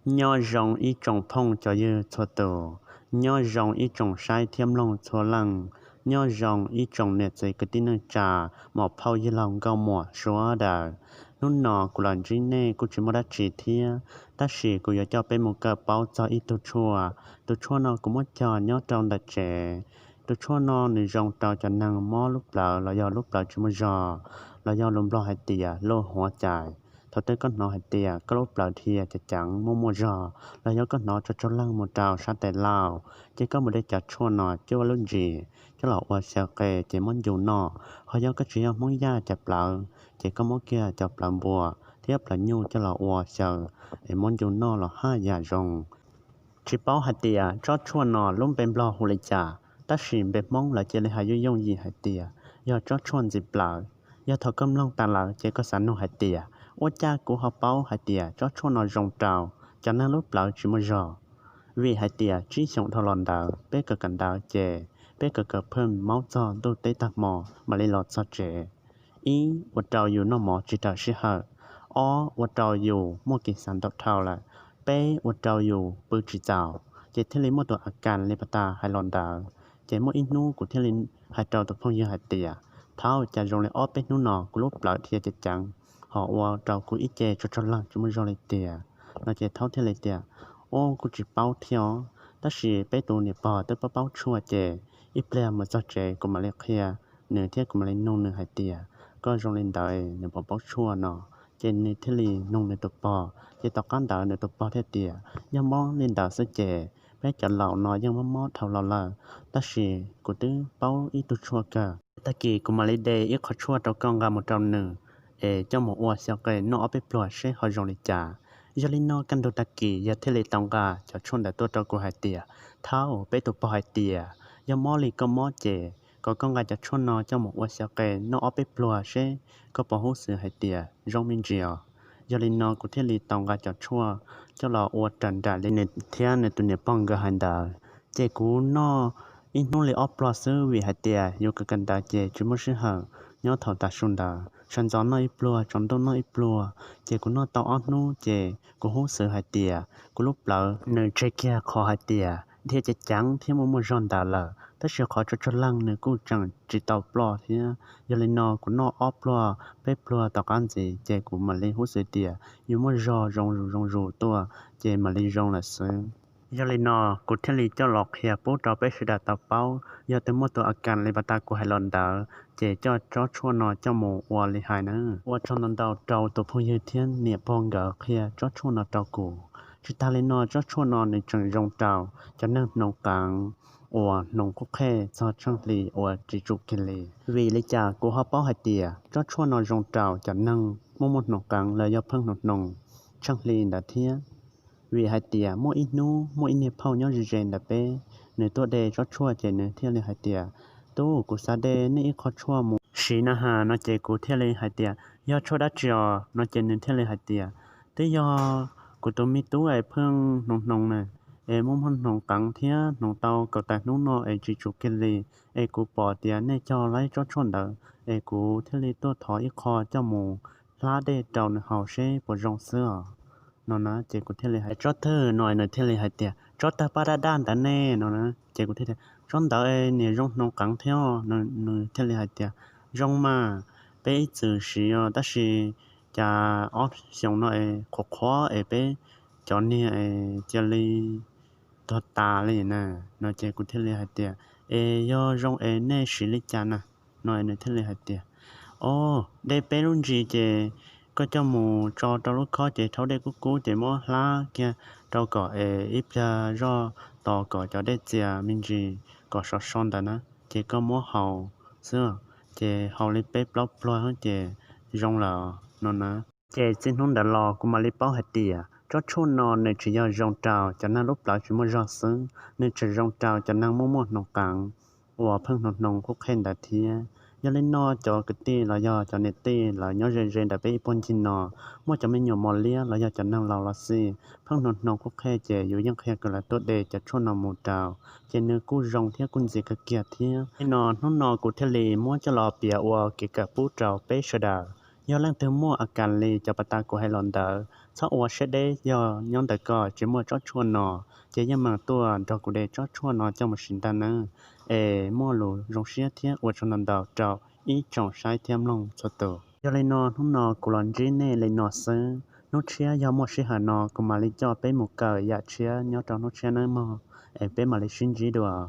nhỏ rồng ý trồng phong cho như thua tổ nhỏ rồng ý trồng sai thiêm long thua lăng nhỏ rồng ý trồng nẹt dây cái tin năng trà mỏ phao như lòng gạo mỏ xóa đà lúc nọ của lần trí nè của chỉ một đã chỉ thia ta chỉ của giờ cho bên một cái bao cho ít tu chua nó cũng mất cho nhỏ trong đặt trẻ tu chua nó nửa rồng trào cho năng mỏ lúc lợ là do lúc lợ chỉ một giò là do lùm lo hai tìa lô hóa chạy thọ tới con nó hay tiề có lúc lợn thiềจะจังมัวรอแล้วยก็นอจะลังมัวดาวชาแต่ลาวจะก็ไม่ได้จัดชวนนอเจ้าลุ่นจีจะหลอกว่าเสียเกจะมันอยู่นอเขายก็เชียมั่งย่าจะเปล่าจะก็มั่งเกียจะเปล่าบัวเทียบเปล่ายูจะหลอกว่าเสียไอ้มันอยู่นอหลอกห้ายาจงชิเป้าหัดเตียจอดชวนนอลุ่มเป็นบลอหุลิจ่าตัดสินแบบมองหลังจะเลยหายยุ่งยีหัดเตียยอดจอดชวนจิเปล่ายอดถกำลังตาหลังจะก็สันนหัดเตียว่าจ้ากูหาเป้าหายเตียจอดชวนนอรงเจ้าจากนั้นลูกเปล่าชิมรอวิหายเตียชี้ส่งทลอนดาวเป๊กกันดาวเจเป๊กเพิ่มเมาจอดูเตตักหมอมาเลยหลอดซอเจอีว่าเจ้าอยู่นอหมอจิตาชิฮะอ๋อว่าเจ้าอยู่มั่วกิสันดอกเท่าละเป้ว่าเจ้าอยู่ปืนจีเจ้าเจเทลิมั่วตัวอาการเลปตาไฮลอนดาวเจมั่วอินูกูเทลินหายเจ้าตัวพงยืหายเตียเท้าจะลงเลยอ้อเป็ดนู่นนอกูลูกเปล่าเทียจะจังhọว่าเรากูอีเจcho lăng chúng mình rồi tiệt nó chỉ tháo thế này tiệt ôกูchỉ bao theo ta chỉ bé tụ này bỏ tới bao chua ché ít lẹ mà cho chéกูมาเลี้ยงnửaเที่ยกูมาเลี้ยงนงnửaหายเตียก็รงเล่นได้นửa bao chuaเนาะเจนนี่ที่ลีนงนửaตัวปอเจตอกันดาวนửaตัวปอเที่ยเตียยังมองเล่นดาวเสเจแม้จะเหล่าน้อยยังมอเท่าเราละตาชีกูตื้อเป้าอีตัวชัวกะตะกี้กูมาเล่นเดย์อีขอชัวตัวกองกาหมดจำหนึ่งtrong một hoa sao cái nó bị plot sẽ họ dùng lịch trả giờ linh nó căn đồ đặc kỳ giờ thế lệ tông cả cho chôn đã tôi cho cô hai tia tháo bé tụ bỏ hai tia giờ mò lì có mò chè có con gà cho chôn nó trong một hoa sao cái nó bị plot sẽ có bỏ hút sự hai tia trong mình chiều giờ linh nó cũng thế lệ tông cả cho chua cho là hoa trần đã lên nền thiên nền tụi nền băng cái hành đạo chè cũ nó ít nó lệ upload sơ vì hai tia yêu cái cần đạo chè chúng mới sẽ hở nhớ thầu ta xuân đạoฉันจอนน้อยปลัวจอนต้นน้อยปลัวเจกูน้อยตออ้อนนู้เจกูหูเสือหายเตียกูลุกเปล่าเนื้อเจ๊กคอหายเตียเที่ยจะจังที่มัวจอนดาละถ้าเชื่อขอจะลังเนื้อกูจังจีตอปลอที่ยาเลยนอกูน้ออ้อปลัวไปปลัวต่อกันเจกูมาเลยหูเสือเตียอยู่มัวรอรงตัวเจมาเลยรงละซึ่งยาเลยนอกูเทลีเจ้าหลอกเฮียปุ๊ดเราไปสุดาตาเป้ายาเต็มหมดตัวอาการเลยบาตากูให้หลอนดาเจจอชวนนอเจ้าหมูวัวเลยหายนะว่าชนนันดาวเจ้าตัวผู้ยืดเทียนเนี่ยพองเกอเคียจอชวนนอเจ้ากูชิตาเลยนอจอชวนนอในจังรงเจ้าจะนั่งนงกลางวัวนงคุกแค่ซอช่างลีวัวจิจุกิลีวีเลยจ่ากูฮาเป้าหายเตียจอชวนนอรงเจ้าจะนั่งมั่วหนงกลางเลยยอเพิ่งนงช่างลีดาเทียวีหายเตียมั่วอินูมั่วอินเนี่ยเผาย้อนเจนดาเป้เนื้อตัวเดจอชัวเจเนื้อเทียเลยหายเตียตู้กูซาเดนี่อีกข้อชั่วมูชีนะฮะนอเจกูเทเลหายเตียยอชัวดัจจอนอเจนึงเทเลหายเตียแต่ยอกูตัวมีตู้ไอเพิ่งนงน่ะมุมนงกังเทียนงเตาก็แต่นู้นนอจิจุกิลีกูปอเตียในจอไล่จอชนเดกูเทเลตัวถอยอีกคอเจ้ามูลาเดเจ้าในเฮาเช่ปวดรงเสื้อนอนะเจกูเทเลหายจอเธอหน่อยเนเทเลหายเตียจอตาปาราด้านแต่แน่นอนะเจกูเทเลtrong đó này trong nông cắn theo nó theo lại tiệt trong mà bé từ sử ta sử cha option nó khó bé cho nên cho li to taเลยนะnó chơi cũng theo lại tiệt do trong này sử lý cha nè nó theo lại tiệt ô đây bé luôn gì chơi có cho mù cho lúc khó chơi thấu đây cú chơi mua lá kia đâu có ít ra do tao có cho đây chơi mình gì có sót son đó nè chỉ có múa hầu xưa chỉ hầu lấy bếp lót loi hết chỉ rong là nó nè chỉ xin không đã lò cũng mà lấy bao hạt tỉa cho chôn nó nên chỉ do rong trào cho nên lúc lại chỉ mua rau sứ nên chỉ rong trào cho nên mua nông cạn và phân nông quốc khen đã thia do lên nó cho cái tì là do cho nét tì là nhớ rèn đã bị bón chín nó mua cho mình nhiều món lia là do cho nên là xì phân nông quốc khen chỉอยู่ยังแค่ก็là tốt để cho chôn nó một trào chỉ nếu cú rong theo cún gì cái kia thia nó cú theo lì mua cho lò bìa và cái cả bút trào bé sờ đà do lần thứ muaอาการลีจะปะตากูให้หลอนเดอ sau ở sẽ đấy giờ nhóm đại cò chỉ mua chó chua nọ chỉ nhưng mà tôi đó cũng để chó chua nọ cho một sinh ta nữa mua lù rong xía thiết ở trong nằm đào trào ý trồng sai thêm lòng cho tổ giờ lấy nọ nó nọ của lần dưới này lấy nọ sớm nó chia giờ mua sẽ hà nọ cũng mà lấy cho bé một cờ dạ chia nhớ trong nó chia nữa mà bé mà lấy xin gì được